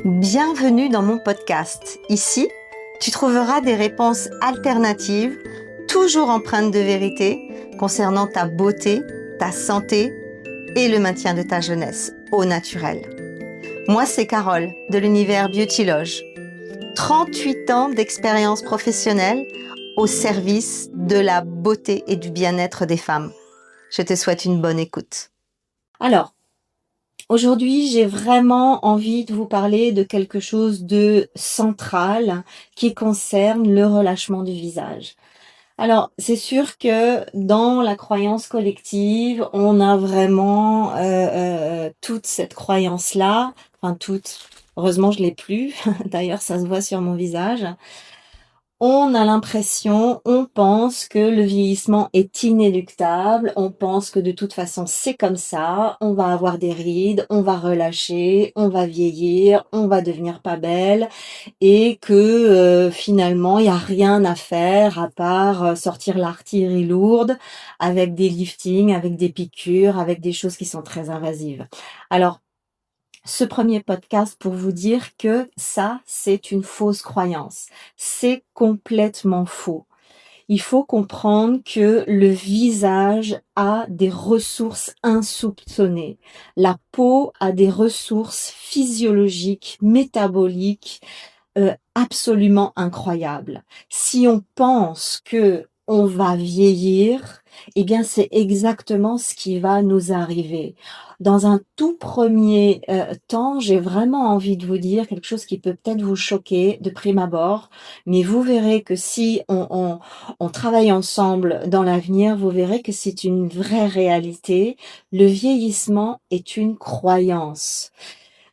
Bienvenue dans mon podcast. Ici, tu trouveras des réponses alternatives, toujours empreintes de vérité, concernant ta beauté, ta santé et le maintien de ta jeunesse au naturel. Moi, c'est Carole de l'univers Beautyloge. 38 ans d'expérience professionnelle au service de la beauté et du bien-être des femmes. Je te souhaite une bonne écoute. Alors, aujourd'hui, j'ai vraiment envie de vous parler de quelque chose de central qui concerne le relâchement du visage. Alors, c'est sûr que dans la croyance collective, on a vraiment toute cette croyance-là, enfin toute, heureusement je l'ai plus, d'ailleurs ça se voit sur mon visage. On a l'impression, on pense que le vieillissement est inéluctable, on pense que de toute façon c'est comme ça, on va avoir des rides, on va relâcher, on va vieillir, on va devenir pas belle et que finalement il n'y a rien à faire à part sortir l'artillerie lourde avec des liftings, avec des piqûres, avec des choses qui sont très invasives. Alors, ce premier podcast pour vous dire que ça, c'est une fausse croyance. C'est complètement faux. Il faut comprendre que le visage a des ressources insoupçonnées. La peau a des ressources physiologiques, métaboliques, absolument incroyables. Si on pense que on va vieillir, eh bien c'est exactement ce qui va nous arriver. Dans un tout premier temps, j'ai vraiment envie de vous dire quelque chose qui peut peut-être vous choquer de prime abord, mais vous verrez que si on travaille ensemble dans l'avenir, vous verrez que c'est une vraie réalité. Le vieillissement est une croyance.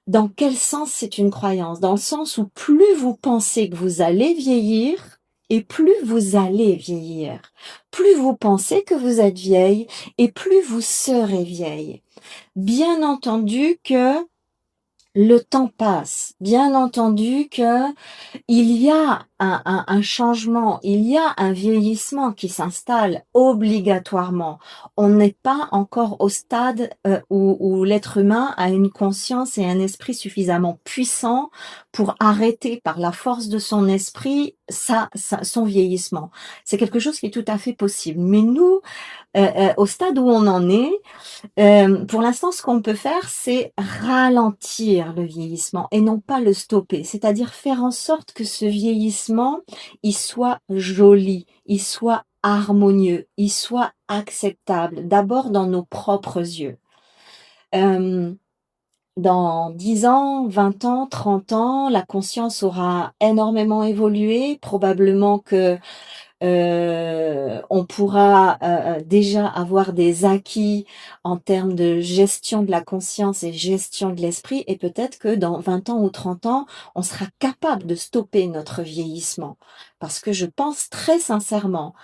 Dans quel sens c'est une croyance? Dans le sens où plus vous pensez que vous allez vieillir, et plus vous allez vieillir. Plus vous pensez que vous êtes vieille, et plus vous serez vieille. Bien entendu que le temps passe. Bien entendu que il y a un changement, il y a un vieillissement qui s'installe obligatoirement. On n'est pas encore au stade où l'être humain a une conscience et un esprit suffisamment puissant pour arrêter par la force de son esprit son vieillissement. C'est quelque chose qui est tout à fait possible. Mais nous, au stade où on en est, pour l'instant, ce qu'on peut faire, c'est ralentir le vieillissement et non pas le stopper. C'est-à-dire faire en sorte que ce vieillissement, il soit joli, il soit harmonieux, il soit acceptable, d'abord dans nos propres yeux. Dans 10 ans, 20 ans, 30 ans, la conscience aura énormément évolué. Probablement que on pourra déjà avoir des acquis en termes de gestion de la conscience et gestion de l'esprit, et peut-être que dans 20 ans ou 30 ans, on sera capable de stopper notre vieillissement. Parce que je pense très sincèrement,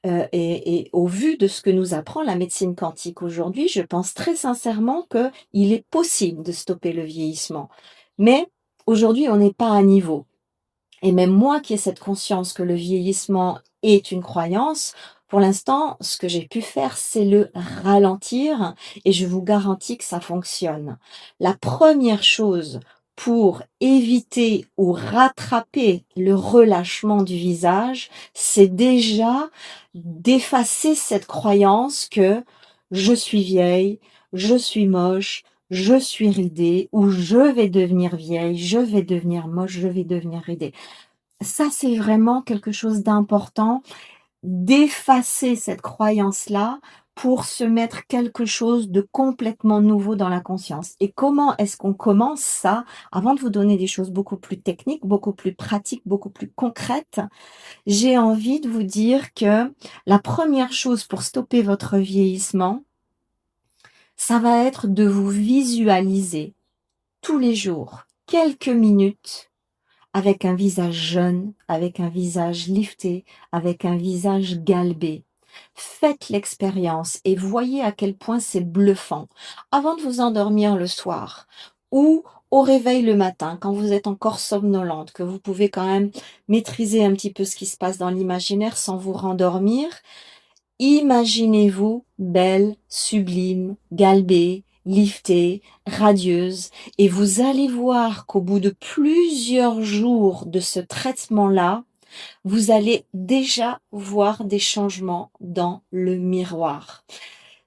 et au vu de ce que nous apprend la médecine quantique aujourd'hui, je pense très sincèrement qu'il est possible de stopper le vieillissement. Mais aujourd'hui, on n'est pas à niveau. Et même moi qui ai cette conscience que le vieillissement est une croyance, pour l'instant, ce que j'ai pu faire, c'est le ralentir et je vous garantis que ça fonctionne. La première chose pour éviter ou rattraper le relâchement du visage, c'est déjà d'effacer cette croyance que je suis vieille, je suis moche, je suis ridée, ou je vais devenir vieille, je vais devenir moche, je vais devenir ridée. Ça, c'est vraiment quelque chose d'important, d'effacer cette croyance-là pour se mettre quelque chose de complètement nouveau dans la conscience. Et comment est-ce qu'on commence ça? Avant de vous donner des choses beaucoup plus techniques, beaucoup plus pratiques, beaucoup plus concrètes, j'ai envie de vous dire que la première chose pour stopper votre vieillissement, ça va être de vous visualiser tous les jours, quelques minutes, avec un visage jeune, avec un visage lifté, avec un visage galbé. Faites l'expérience et voyez à quel point c'est bluffant. Avant de vous endormir le soir ou au réveil le matin, quand vous êtes encore somnolente, que vous pouvez quand même maîtriser un petit peu ce qui se passe dans l'imaginaire sans vous rendormir, imaginez-vous belle, sublime, galbée, liftée, radieuse, et vous allez voir qu'au bout de plusieurs jours de ce traitement-là, vous allez déjà voir des changements dans le miroir.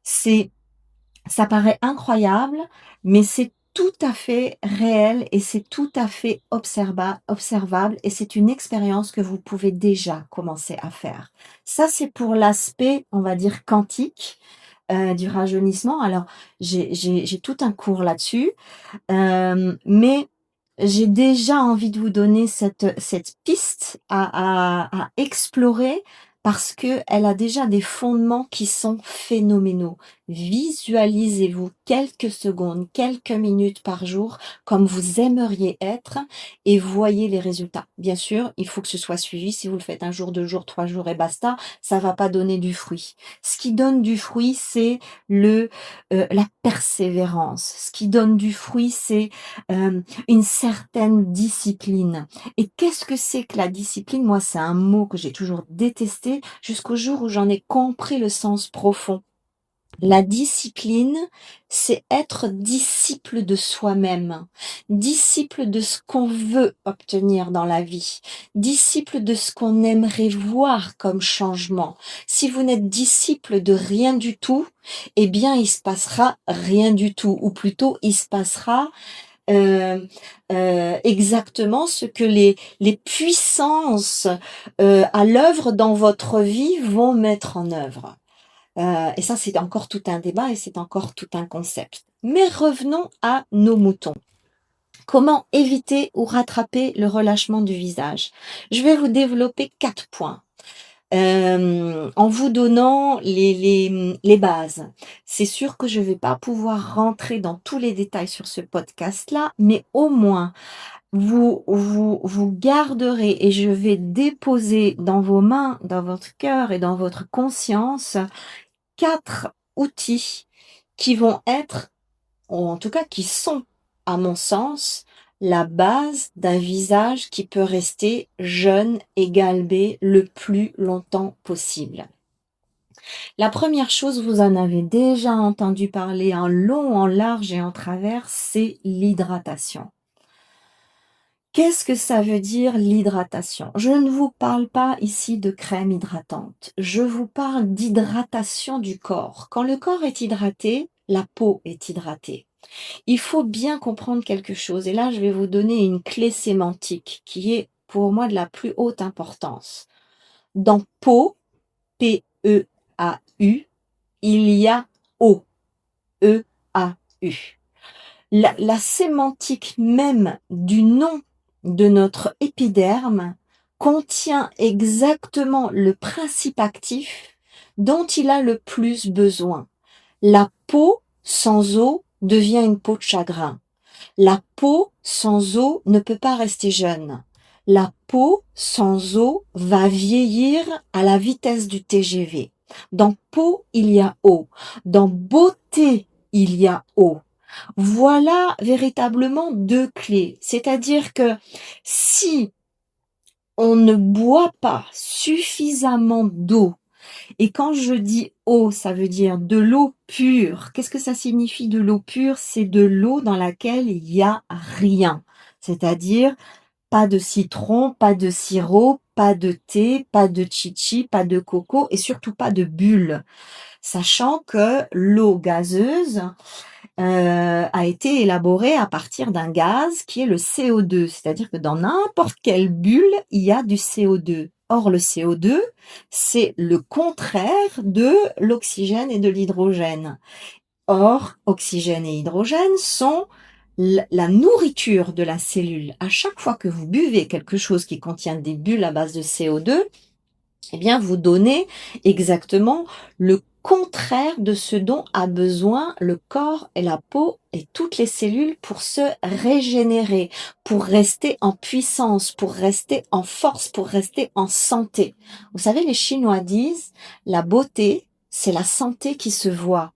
Ça paraît incroyable, mais c'est tout à fait réel et c'est tout à fait observable et c'est une expérience que vous pouvez déjà commencer à faire. Ça, c'est pour l'aspect, on va dire, quantique, du rajeunissement. Alors, j'ai tout un cours là-dessus, mais j'ai déjà envie de vous donner cette piste à explorer parce que elle a déjà des fondements qui sont phénoménaux. Visualisez-vous quelques secondes, quelques minutes par jour comme vous aimeriez être et voyez les résultats. Bien sûr, il faut que ce soit suivi. Si vous le faites un jour, 2 jours, 3 jours et basta, ça va pas donner du fruit. Ce qui donne du fruit, c'est la persévérance. Ce qui donne du fruit, c'est une certaine discipline. Et qu'est-ce que c'est que la discipline? Moi, c'est un mot que j'ai toujours détesté jusqu'au jour où j'en ai compris le sens profond. La discipline, c'est être disciple de soi-même, disciple de ce qu'on veut obtenir dans la vie, disciple de ce qu'on aimerait voir comme changement. Si vous n'êtes disciple de rien du tout, eh bien, il se passera rien du tout, ou plutôt, il se passera exactement ce que les puissances à l'œuvre dans votre vie vont mettre en œuvre. Et ça, c'est encore tout un débat et c'est encore tout un concept. Mais revenons à nos moutons. Comment éviter ou rattraper le relâchement du visage? Je vais vous développer 4 points. En vous donnant les bases. C'est sûr que je vais pas pouvoir rentrer dans tous les détails sur ce podcast-là, mais au moins vous garderez et je vais déposer dans vos mains, dans votre cœur et dans votre conscience 4 outils qui vont être, ou en tout cas qui sont, à mon sens, la base d'un visage qui peut rester jeune et galbé le plus longtemps possible. La première chose, vous en avez déjà entendu parler en long, en large et en travers, c'est l'hydratation. Qu'est-ce que ça veut dire l'hydratation? Je ne vous parle pas ici de crème hydratante, je vous parle d'hydratation du corps. Quand le corps est hydraté, la peau est hydratée. Il faut bien comprendre quelque chose et là je vais vous donner une clé sémantique qui est pour moi de la plus haute importance. Dans peau, P-E-A-U, il y a O, E-A-U. La sémantique même du nom de notre épiderme contient exactement le principe actif dont il a le plus besoin. La peau sans eau devient une peau de chagrin. La peau sans eau ne peut pas rester jeune. La peau sans eau va vieillir à la vitesse du TGV. Dans peau, il y a eau. Dans beauté, il y a eau. Voilà véritablement 2 clés. C'est-à-dire que si on ne boit pas suffisamment d'eau, et quand je dis eau, ça veut dire de l'eau pure. Qu'est-ce que ça signifie de l'eau pure? C'est de l'eau dans laquelle il n'y a rien. C'est-à-dire pas de citron, pas de sirop, pas de thé, pas de chichi, pas de coco et surtout pas de bulles. Sachant que l'eau gazeuse a été élaborée à partir d'un gaz qui est le CO2. C'est-à-dire que dans n'importe quelle bulle, il y a du CO2. Or, le CO2, c'est le contraire de l'oxygène et de l'hydrogène. Or, oxygène et hydrogène sont la nourriture de la cellule. À chaque fois que vous buvez quelque chose qui contient des bulles à base de CO2, eh bien, vous donnez exactement le contraire de ce dont a besoin le corps et la peau et toutes les cellules pour se régénérer, pour rester en puissance, pour rester en force, pour rester en santé. Vous savez, les Chinois disent, la beauté, c'est la santé qui se voit.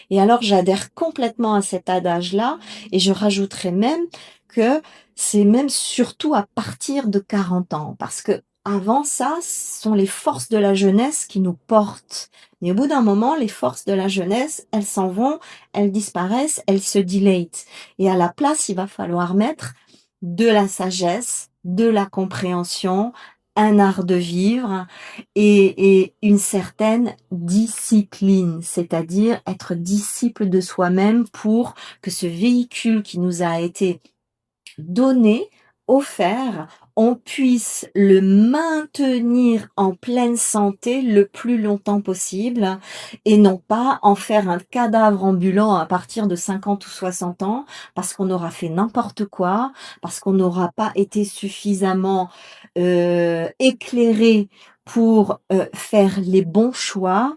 Et alors, j'adhère complètement à cet adage-là et je rajouterais même que c'est même surtout à partir de 40 ans parce que avant ça, ce sont les forces de la jeunesse qui nous portent. Mais au bout d'un moment, les forces de la jeunesse, elles s'en vont, elles disparaissent, elles se dilatent. Et à la place, il va falloir mettre de la sagesse, de la compréhension, un art de vivre et une certaine discipline, c'est-à-dire être disciple de soi-même pour que ce véhicule qui nous a été donné, offert, on puisse le maintenir en pleine santé le plus longtemps possible et non pas en faire un cadavre ambulant à partir de 50 ou 60 ans parce qu'on aura fait n'importe quoi, parce qu'on n'aura pas été suffisamment éclairé pour faire les bons choix.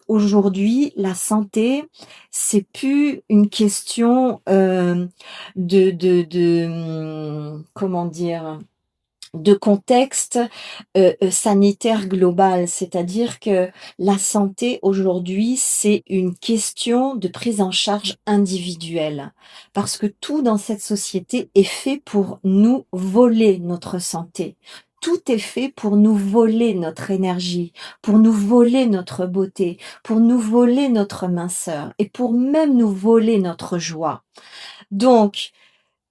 Aujourd'hui, la santé, c'est plus une question comment dire, de contexte sanitaire global, c'est-à-dire que la santé aujourd'hui, c'est une question de prise en charge individuelle, parce que tout dans cette société est fait pour nous voler notre santé. Tout est fait pour nous voler notre énergie, pour nous voler notre beauté, pour nous voler notre minceur et pour même nous voler notre joie. Donc,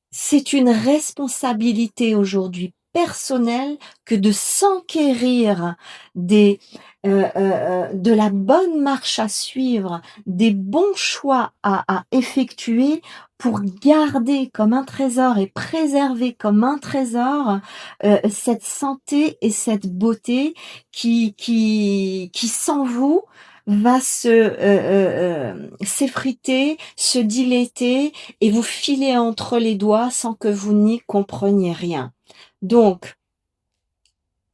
c'est une responsabilité aujourd'hui personnelle que de s'enquérir de la bonne marche à suivre, des bons choix à effectuer pour garder comme un trésor et préserver comme un trésor cette santé et cette beauté qui sans vous va s'effriter, se dilater et vous filer entre les doigts sans que vous n'y compreniez rien. Donc,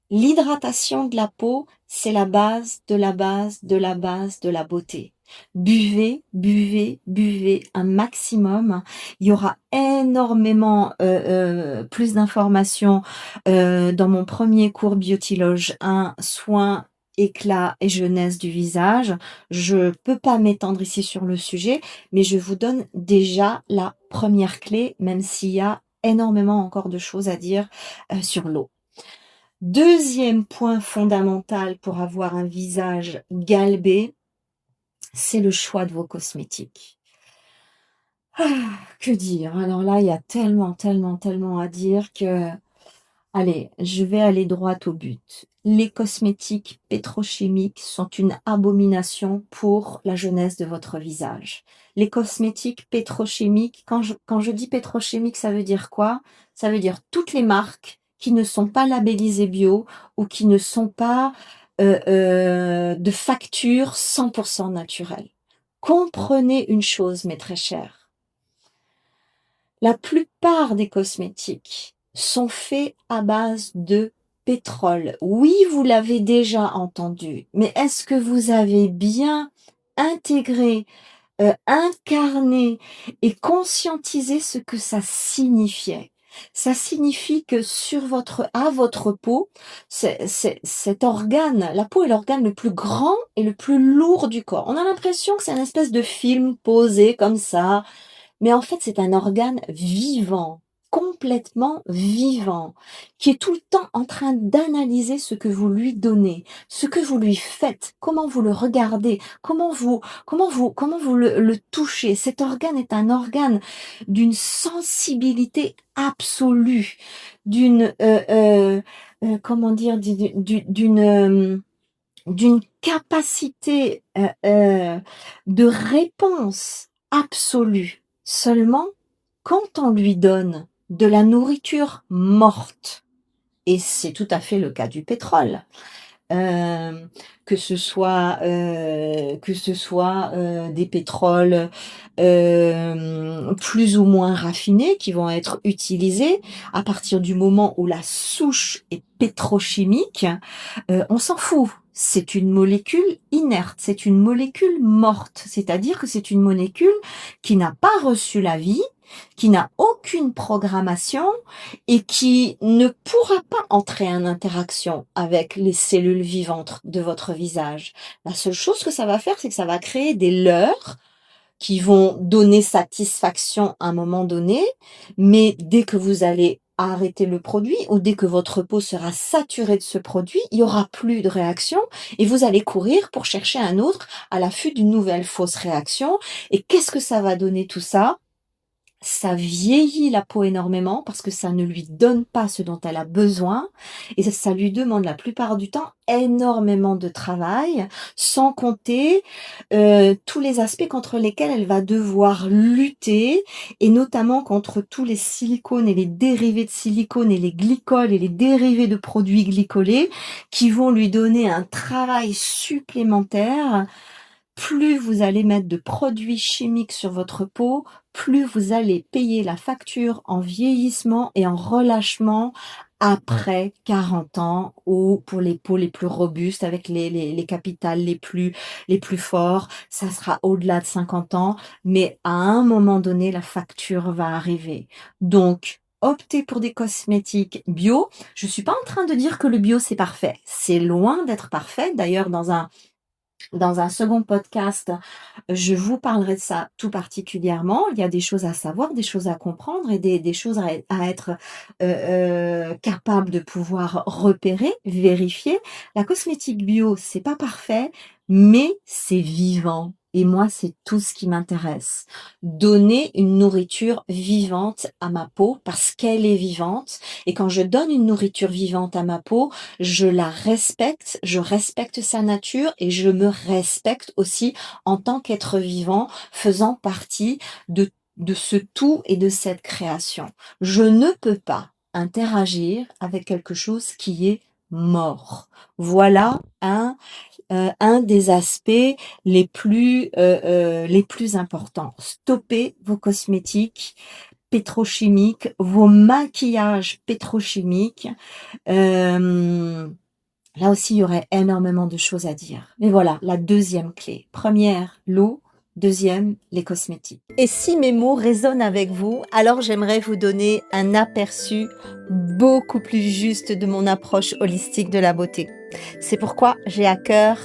l'hydratation de la peau, c'est la base de la base de la base de la beauté. Buvez, buvez, buvez un maximum. Il y aura énormément plus d'informations dans mon premier cours Beautyloge 1, soins, éclat et jeunesse du visage. Je peux pas m'étendre ici sur le sujet, mais je vous donne déjà la première clé, même s'il y a énormément encore de choses à dire sur l'eau. Deuxième point fondamental pour avoir un visage galbé, c'est le choix de vos cosmétiques. Que dire? Alors là, il y a tellement, tellement, tellement à dire que... Allez, je vais aller droit au but. Les cosmétiques pétrochimiques sont une abomination pour la jeunesse de votre visage. Les cosmétiques pétrochimiques, quand je dis pétrochimique, ça veut dire quoi? Ça veut dire toutes les marques qui ne sont pas labellisées bio ou qui ne sont pas de facture 100% naturelle. Comprenez une chose, mes très chers. La plupart des cosmétiques sont faits à base de pétrole. Oui, vous l'avez déjà entendu, mais est-ce que vous avez bien intégré, incarné et conscientisé ce que ça signifiait? Ça signifie que à votre peau, cet organe, la peau est l'organe le plus grand et le plus lourd du corps. On a l'impression que c'est une espèce de film posé comme ça, mais en fait, c'est un organe vivant, complètement vivant, qui est tout le temps en train d'analyser ce que vous lui donnez, ce que vous lui faites, comment vous le regardez, comment vous le touchez. Cet organe est un organe d'une sensibilité absolue, d'une, comment dire, d'une capacité de réponse absolue. Seulement, quand on lui donne de la nourriture morte, et c'est tout à fait le cas du pétrole, que ce soit des pétroles plus ou moins raffinés qui vont être utilisés à partir du moment où la souche est pétrochimique, on s'en fout. C'est une molécule inerte, c'est une molécule morte, c'est-à-dire que c'est une molécule qui n'a pas reçu la vie, qui n'a aucune programmation et qui ne pourra pas entrer en interaction avec les cellules vivantes de votre visage. La seule chose que ça va faire, c'est que ça va créer des leurres qui vont donner satisfaction à un moment donné, mais dès que vous allez arrêter le produit ou dès que votre peau sera saturée de ce produit, il y aura plus de réaction et vous allez courir pour chercher un autre à l'affût d'une nouvelle fausse réaction. Et qu'est-ce que ça va donner tout ça? Ça vieillit la peau énormément parce que ça ne lui donne pas ce dont elle a besoin et ça lui demande la plupart du temps énormément de travail, sans compter tous les aspects contre lesquels elle va devoir lutter et notamment contre tous les silicones et les dérivés de silicone et les glycols et les dérivés de produits glycolés qui vont lui donner un travail supplémentaire. Plus vous allez mettre de produits chimiques sur votre peau, plus vous allez payer la facture en vieillissement et en relâchement après 40 ans ou pour les peaux les plus robustes avec les capitales les plus forts, ça sera au-delà de 50 ans, mais à un moment donné, la facture va arriver. Donc, optez pour des cosmétiques bio. Je suis pas en train de dire que le bio c'est parfait. C'est loin d'être parfait. D'ailleurs, dans un second podcast, je vous parlerai de ça tout particulièrement. Il y a des choses à savoir, des choses à comprendre et des choses à être capable de pouvoir repérer, vérifier. La cosmétique bio, c'est pas parfait, mais c'est vivant. Et moi, c'est tout ce qui m'intéresse. Donner une nourriture vivante à ma peau parce qu'elle est vivante. Et quand je donne une nourriture vivante à ma peau, je la respecte, je respecte sa nature et je me respecte aussi en tant qu'être vivant, faisant partie de ce tout et de cette création. Je ne peux pas interagir avec quelque chose qui est mort. Voilà un des aspects les plus importants. Stoppez vos cosmétiques pétrochimiques, vos maquillages pétrochimiques. Là aussi, il y aurait énormément de choses à dire. Mais voilà, la deuxième clé. Première, l'eau. Deuxième, les cosmétiques. Et si mes mots résonnent avec vous, alors j'aimerais vous donner un aperçu beaucoup plus juste de mon approche holistique de la beauté. C'est pourquoi j'ai à cœur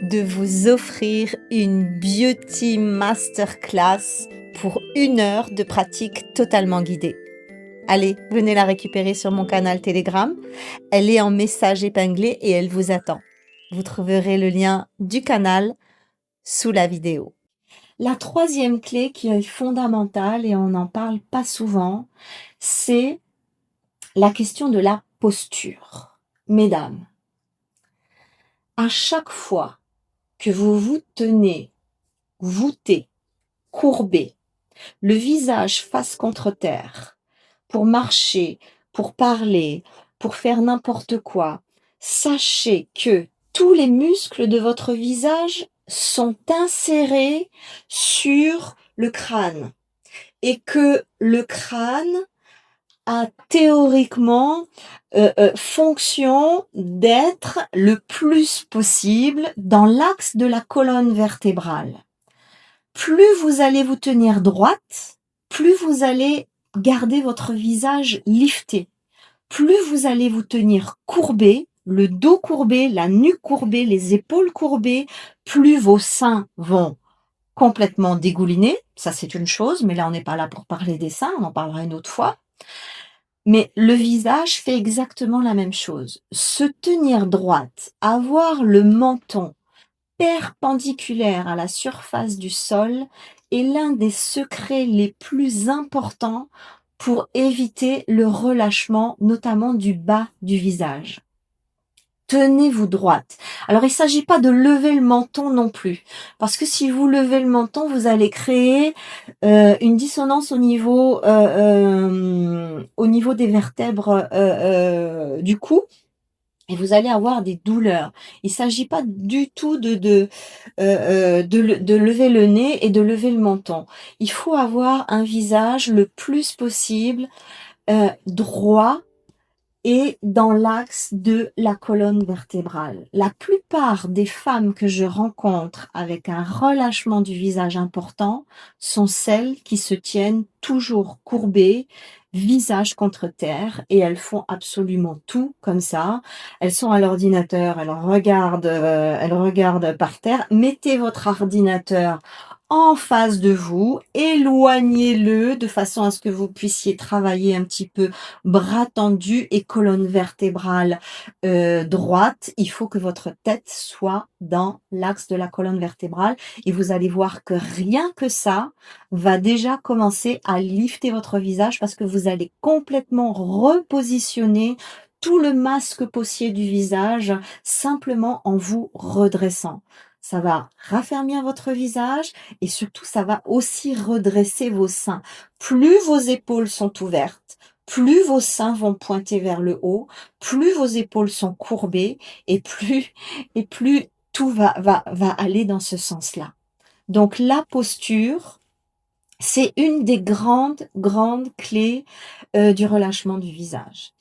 de vous offrir une Beauty Masterclass pour 1 heure de pratique totalement guidée. Allez, venez la récupérer sur mon canal Telegram. Elle est en message épinglé et elle vous attend. Vous trouverez le lien du canal sous la vidéo. La troisième clé qui est fondamentale et on n'en parle pas souvent, c'est la question de la posture. Mesdames, à chaque fois que vous vous tenez voûté, courbé, le visage face contre terre, pour marcher, pour parler, pour faire n'importe quoi, sachez que tous les muscles de votre visage sont insérés sur le crâne et que le crâne a théoriquement fonction d'être le plus possible dans l'axe de la colonne vertébrale. Plus vous allez vous tenir droite, plus vous allez garder votre visage lifté. Plus vous allez vous tenir courbé, le dos courbé, la nuque courbée, les épaules courbées, plus vos seins vont complètement dégouliner. Ça, c'est une chose, mais là, on n'est pas là pour parler des seins, on en parlera une autre fois. Mais le visage fait exactement la même chose. Se tenir droite, avoir le menton perpendiculaire à la surface du sol est l'un des secrets les plus importants pour éviter le relâchement, notamment du bas du visage. Tenez-vous droite. Alors, il ne s'agit pas de lever le menton non plus, parce que si vous levez le menton, vous allez créer une dissonance au niveau des vertèbres du cou. Et vous allez avoir des douleurs. Il s'agit pas du tout de lever le nez et de lever le menton. Il faut avoir un visage le plus possible droit et dans l'axe de la colonne vertébrale. La plupart des femmes que je rencontre avec un relâchement du visage important sont celles qui se tiennent toujours courbées, visage contre terre, et elles font absolument tout comme ça. Elles sont à l'ordinateur, elles regardent par terre. Mettez votre ordinateur en face de vous, éloignez-le de façon à ce que vous puissiez travailler un petit peu bras tendus et colonne vertébrale droite. Il faut que votre tête soit dans l'axe de la colonne vertébrale et vous allez voir que rien que ça va déjà commencer à lifter votre visage parce que vous allez complètement repositionner tout le masque possible du visage simplement en vous redressant. Ça va raffermir votre visage et surtout, ça va aussi redresser vos seins. Plus vos épaules sont ouvertes, plus vos seins vont pointer vers le haut, plus vos épaules sont courbées et plus tout va aller dans ce sens-là. Donc, la posture, c'est une des grandes clés du relâchement du visage.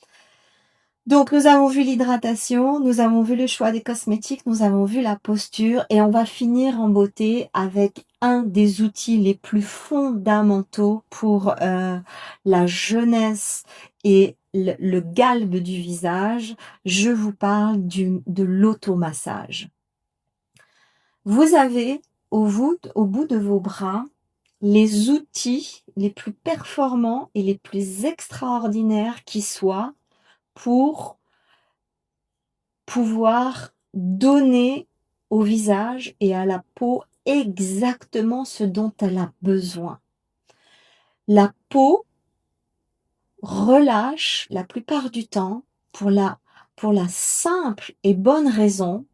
Donc, nous avons vu l'hydratation, nous avons vu le choix des cosmétiques, nous avons vu la posture et on va finir en beauté avec un des outils les plus fondamentaux pour la jeunesse et le galbe du visage. Je vous parle de l'automassage. Vous avez au bout de vos bras les outils les plus performants et les plus extraordinaires qui soient pour pouvoir donner au visage et à la peau exactement ce dont elle a besoin. La peau relâche la plupart du temps pour la simple et bonne raison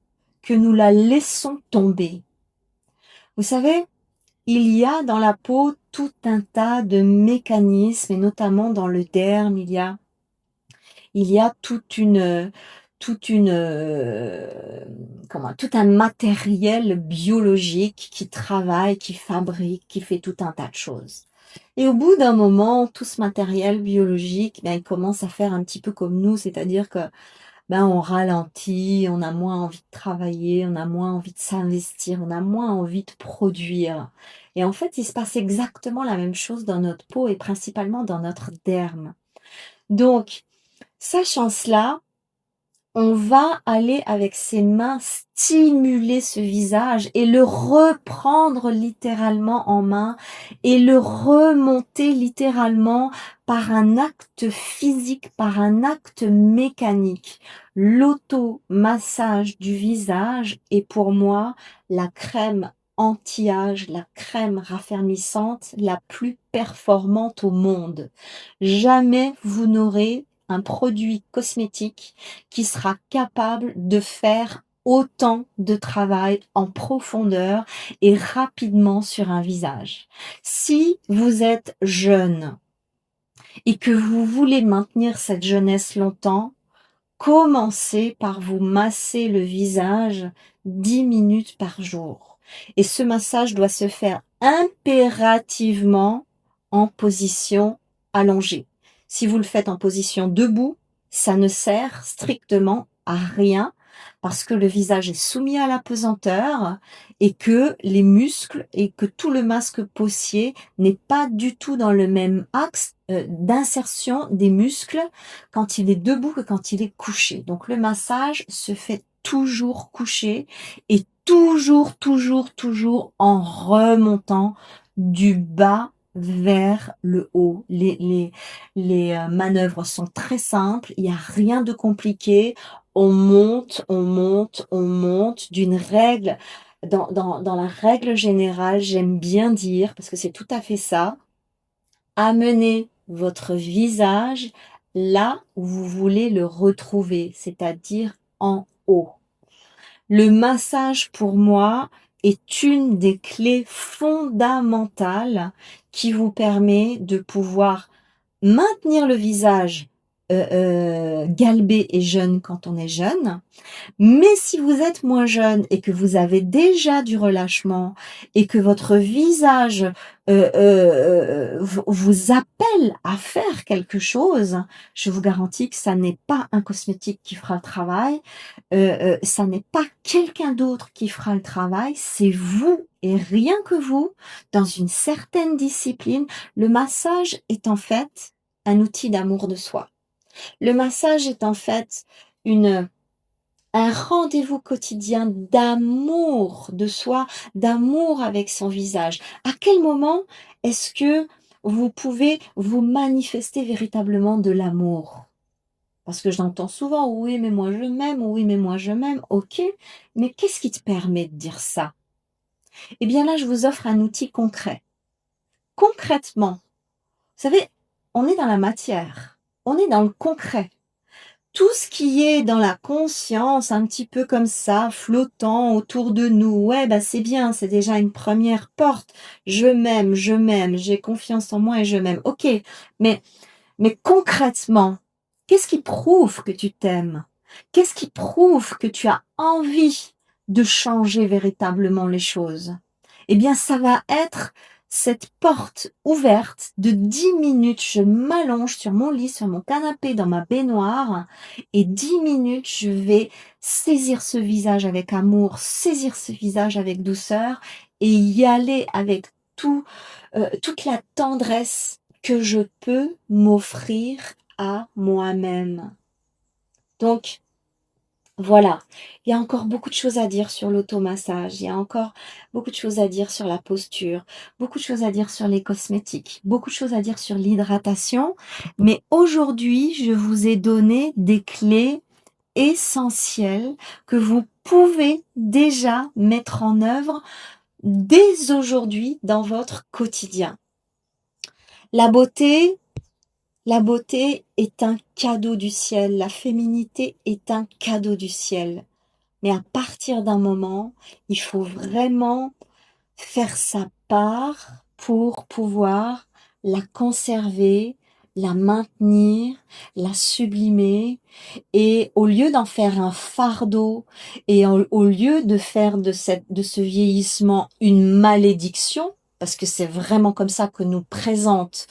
que nous la laissons tomber. Vous savez, il y a dans la peau tout un tas de mécanismes et notamment dans le derme, il y a tout un matériel biologique qui travaille, qui fabrique, qui fait tout un tas de choses. Et au bout d'un moment, tout ce matériel biologique, il commence à faire un petit peu comme nous, c'est-à-dire que on ralentit, on a moins envie de travailler, on a moins envie de s'investir, on a moins envie de produire. Et en fait, il se passe exactement la même chose dans notre peau et principalement dans notre derme. Donc, sachant cela, on va aller avec ses mains stimuler ce visage et le reprendre littéralement en main et le remonter littéralement par un acte physique, par un acte mécanique. L'automassage du visage est pour moi la crème anti-âge, la crème raffermissante la plus performante au monde. Jamais vous n'aurez un produit cosmétique qui sera capable de faire autant de travail en profondeur et rapidement sur un visage. Si vous êtes jeune et que vous voulez maintenir cette jeunesse longtemps, commencez par vous masser le visage 10 minutes par jour. Et ce massage doit se faire impérativement en position allongée. Si vous le faites en position debout, ça ne sert strictement à rien parce que le visage est soumis à la pesanteur et que les muscles et que tout le masque possier n'est pas du tout dans le même axe d'insertion des muscles quand il est debout que quand il est couché. Donc le massage se fait toujours couché et toujours en remontant du bas vers le haut. Les manœuvres sont très simples, il n'y a rien de compliqué. On monte d'une règle. Dans la règle générale, j'aime bien dire, parce que c'est tout à fait ça, amenez votre visage là où vous voulez le retrouver, c'est-à-dire en haut. Le massage, pour moi, est une des clés fondamentales qui vous permet de pouvoir maintenir le visage galbé et jeune quand on est jeune. Mais si vous êtes moins jeune et que vous avez déjà du relâchement et que votre visage vous appelle à faire quelque chose, je vous garantis que ça n'est pas un cosmétique qui fera le travail, ça n'est pas quelqu'un d'autre qui fera le travail, c'est vous et rien que vous, dans une certaine discipline. Le massage est en fait un outil d'amour de soi. Le massage est en fait une un rendez-vous quotidien d'amour de soi, d'amour avec son visage. À quel moment est-ce que vous pouvez vous manifester véritablement de l'amour? Parce que j'entends souvent: «Oui, mais moi je m'aime, oui, mais moi je m'aime». OK, mais qu'est-ce qui te permet de dire ça? Eh bien là, je vous offre un outil concret. Concrètement, vous savez, on est dans la matière, on est dans le concret. Tout ce qui est dans la conscience, un petit peu comme ça, flottant autour de nous, ouais, bah, c'est bien, c'est déjà une première porte. Je m'aime, j'ai confiance en moi et je m'aime. OK, mais concrètement, qu'est-ce qui prouve que tu t'aimes? Qu'est-ce qui prouve que tu as envie de changer véritablement les choses? Eh bien, ça va être cette porte ouverte de 10 minutes. Je m'allonge sur mon lit, sur mon canapé, dans ma baignoire, et 10 minutes, je vais saisir ce visage avec amour, saisir ce visage avec douceur et y aller avec toute la tendresse que je peux m'offrir à moi-même. Donc, voilà, il y a encore beaucoup de choses à dire sur l'automassage, il y a encore beaucoup de choses à dire sur la posture, beaucoup de choses à dire sur les cosmétiques, beaucoup de choses à dire sur l'hydratation, mais aujourd'hui, je vous ai donné des clés essentielles que vous pouvez déjà mettre en œuvre dès aujourd'hui dans votre quotidien. La beauté, la beauté est un cadeau du ciel, la féminité est un cadeau du ciel. Mais à partir d'un moment, il faut vraiment faire sa part pour pouvoir la conserver, la maintenir, la sublimer et au lieu d'en faire un fardeau et au lieu de faire de ce vieillissement une malédiction, parce que c'est vraiment comme ça que nous présente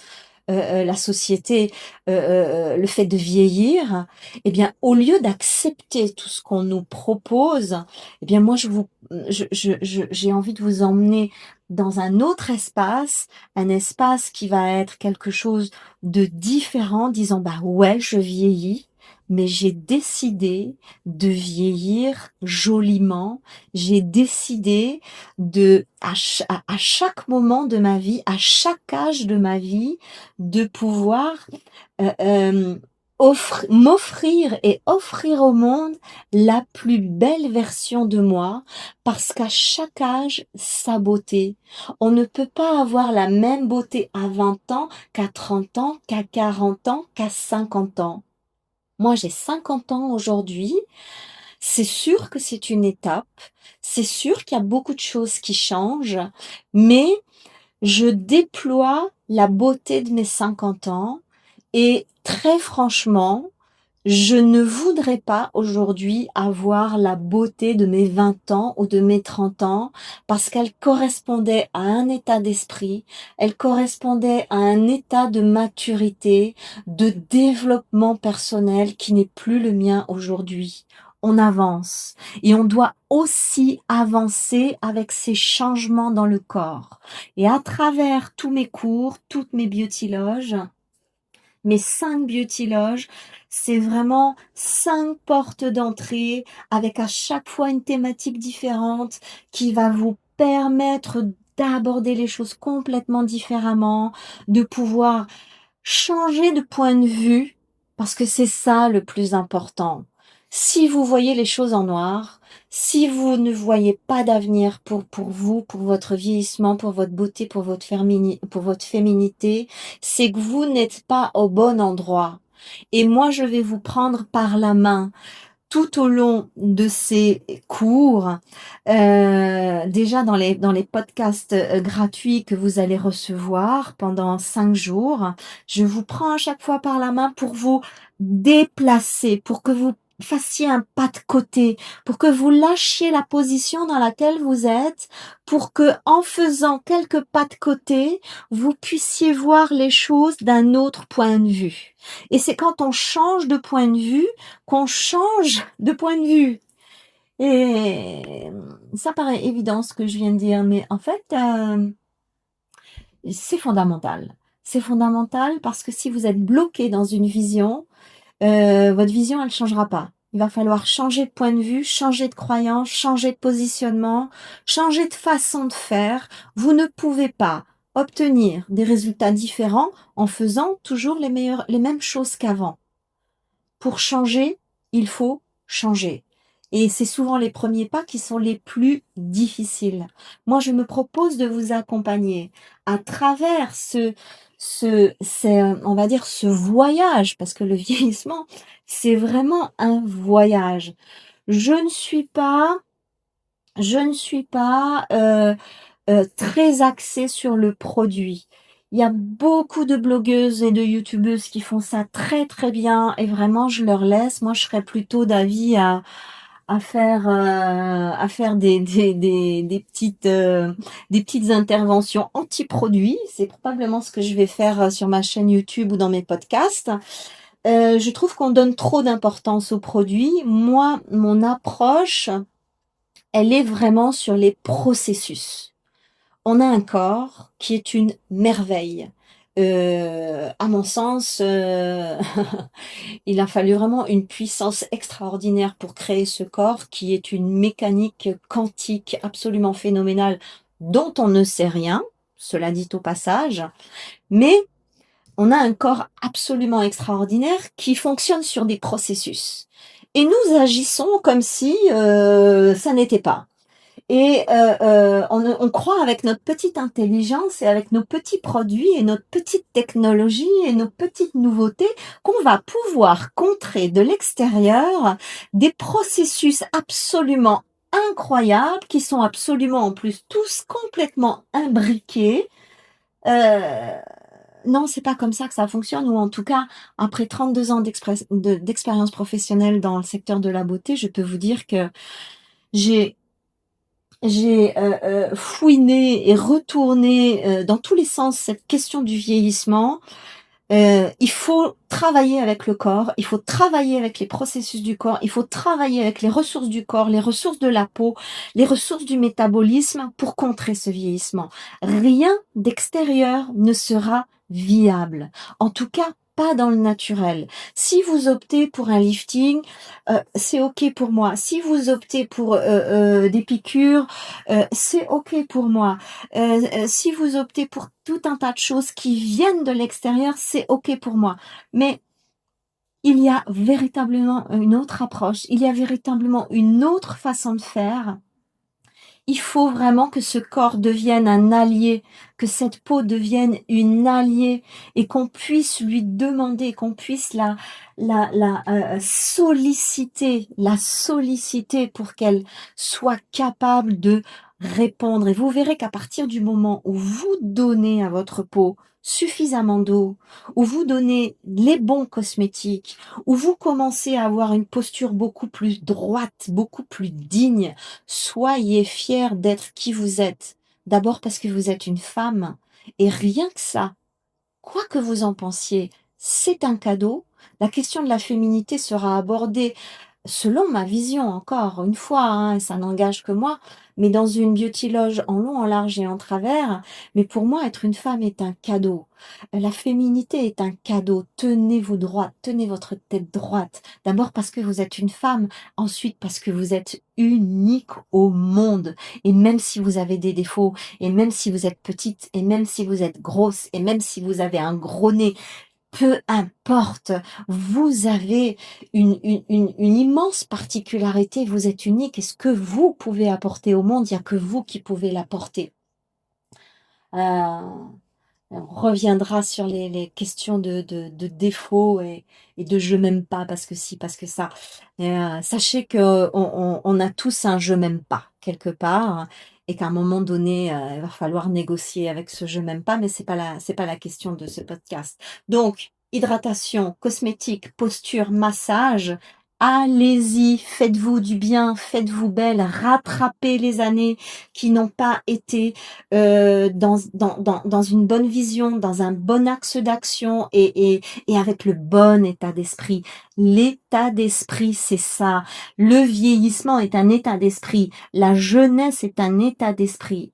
la société, le fait de vieillir, eh bien, au lieu d'accepter tout ce qu'on nous propose, eh bien, moi, j'ai envie de vous emmener dans un autre espace, un espace qui va être quelque chose de différent, disant, bah ouais, je vieillis, mais j'ai décidé de vieillir joliment. J'ai décidé à chaque moment de ma vie, à chaque âge de ma vie, de pouvoir euh, euh, m'offrir et offrir au monde la plus belle version de moi, parce qu'à chaque âge, sa beauté. On ne peut pas avoir la même beauté à 20 ans qu'à 30 ans, qu'à 40 ans, qu'à 50 ans. Moi, j'ai 50 ans aujourd'hui. C'est sûr que c'est une étape. C'est sûr qu'il y a beaucoup de choses qui changent, mais je déploie la beauté de mes 50 ans et très franchement, je ne voudrais pas aujourd'hui avoir la beauté de mes 20 ans ou de mes 30 ans parce qu'elle correspondait à un état d'esprit, elle correspondait à un état de maturité, de développement personnel qui n'est plus le mien aujourd'hui. On avance et on doit aussi avancer avec ces changements dans le corps. Et à travers tous mes cours, toutes mes beauty loges, mes 5 beauty loges, c'est vraiment 5 portes d'entrée avec à chaque fois une thématique différente qui va vous permettre d'aborder les choses complètement différemment, de pouvoir changer de point de vue, parce que c'est ça le plus important. Si vous voyez les choses en noir, si vous ne voyez pas d'avenir pour vous, pour votre vieillissement, pour votre beauté, pour votre féminité, c'est que vous n'êtes pas au bon endroit. Et moi, je vais vous prendre par la main tout au long de ces cours, déjà dans les podcasts gratuits que vous allez recevoir pendant 5 jours, je vous prends à chaque fois par la main pour vous déplacer, pour que vous fassiez un pas de côté, pour que vous lâchiez la position dans laquelle vous êtes, pour que en faisant quelques pas de côté, vous puissiez voir les choses d'un autre point de vue. Et c'est quand on change de point de vue qu'on change de point de vue. Et ça paraît évident ce que je viens de dire, mais en fait, c'est fondamental. C'est fondamental parce que si vous êtes bloqué dans une vision, votre vision, elle changera pas. il va falloir changer de point de vue, changer de croyance, changer de positionnement, changer de façon de faire. Vous ne pouvez pas obtenir des résultats différents en faisant toujours les mêmes choses qu'avant. Pour changer, il faut changer. Et c'est souvent les premiers pas qui sont les plus difficiles. Moi, je me propose de vous accompagner à travers on va dire, ce voyage, parce que le vieillissement, c'est vraiment un voyage. Je ne suis pas, très axée sur le produit. Il y a beaucoup de blogueuses et de youtubeuses qui font ça très très bien et vraiment je leur laisse. Moi, je serais plutôt d'avis à faire des petites interventions anti-produits. C'est probablement ce que je vais faire sur ma chaîne YouTube ou dans mes podcasts. Je trouve qu'on donne trop d'importance aux produits. Moi, mon approche, elle est vraiment sur les processus. On a un corps qui est une merveille. À mon sens, il a fallu vraiment une puissance extraordinaire pour créer ce corps qui est une mécanique quantique absolument phénoménale dont on ne sait rien, cela dit au passage, mais on a un corps absolument extraordinaire qui fonctionne sur des processus. Et nous agissons comme si ça n'était pas. Et on croit avec notre petite intelligence et avec nos petits produits et notre petite technologie et nos petites nouveautés qu'on va pouvoir contrer de l'extérieur des processus absolument incroyables qui sont absolument en plus tous complètement imbriqués. Non, c'est pas comme ça que ça fonctionne, ou en tout cas, après 32 ans d'expérience professionnelle dans le secteur de la beauté, je peux vous dire que j'ai fouiné et retourné dans tous les sens cette question du vieillissement. Il faut travailler avec le corps, il faut travailler avec les processus du corps, il faut travailler avec les ressources du corps, les ressources de la peau, les ressources du métabolisme pour contrer ce vieillissement. Rien d'extérieur ne sera viable. En tout cas, pas dans le naturel. Si vous optez pour un lifting, c'est ok pour moi. Si vous optez pour des piqûres, c'est ok pour moi. Si vous optez pour tout un tas de choses qui viennent de l'extérieur, c'est ok pour moi. Mais il y a véritablement une autre approche, il y a véritablement une autre façon de faire. Il faut vraiment que ce corps devienne un allié, que cette peau devienne une alliée et qu'on puisse lui demander, qu'on puisse la solliciter pour qu'elle soit capable de répondre. Et vous verrez qu'à partir du moment où vous donnez à votre peau suffisamment d'eau, où vous donnez les bons cosmétiques, où vous commencez à avoir une posture beaucoup plus droite, beaucoup plus digne, soyez fiers d'être qui vous êtes. D'abord parce que vous êtes une femme. Et rien que ça, quoi que vous en pensiez, c'est un cadeau. La question de la féminité sera abordée selon ma vision, encore une fois, hein, ça n'engage que moi, mais dans une beauty loge en long, en large et en travers. Mais pour moi, être une femme est un cadeau. La féminité est un cadeau. Tenez-vous droite, tenez votre tête droite. D'abord parce que vous êtes une femme, ensuite parce que vous êtes unique au monde. Et même si vous avez des défauts, et même si vous êtes petite, et même si vous êtes grosse, et même si vous avez un gros nez, peu importe, vous avez une immense particularité, vous êtes unique, et ce que vous pouvez apporter au monde, il n'y a que vous qui pouvez l'apporter. On reviendra sur les questions de défauts et de je m'aime pas parce que si, parce que ça. Sachez que on a tous un je m'aime pas quelque part et qu'à un moment donné, il va falloir négocier avec ce je m'aime pas, mais c'est pas la question de ce podcast. Donc, hydratation, cosmétique, posture, massage. Allez-y, faites-vous du bien, faites-vous belle, rattrapez les années qui n'ont pas été dans une bonne vision, dans un bon axe d'action et avec le bon état d'esprit. L'état d'esprit, c'est ça. Le vieillissement est un état d'esprit. La jeunesse est un état d'esprit.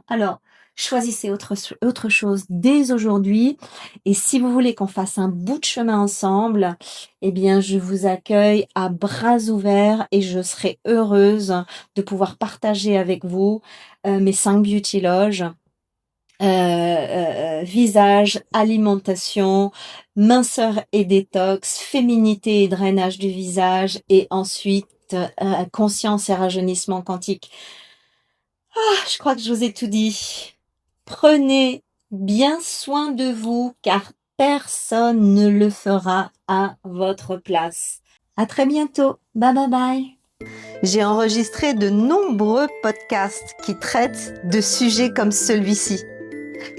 Alors, choisissez autre chose dès aujourd'hui. Et si vous voulez qu'on fasse un bout de chemin ensemble, eh bien, je vous accueille à bras ouverts et je serai heureuse de pouvoir partager avec vous mes 5 beauty loges. Visage, alimentation, minceur et détox, féminité et drainage du visage, et ensuite conscience et rajeunissement quantique. Je crois que je vous ai tout dit. Prenez bien soin de vous car personne ne le fera à votre place. À très bientôt. Bye bye bye. J'ai enregistré de nombreux podcasts qui traitent de sujets comme celui-ci.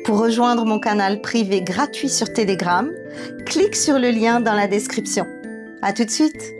Pour rejoindre mon canal privé gratuit sur Telegram, clique sur le lien dans la description. À tout de suite!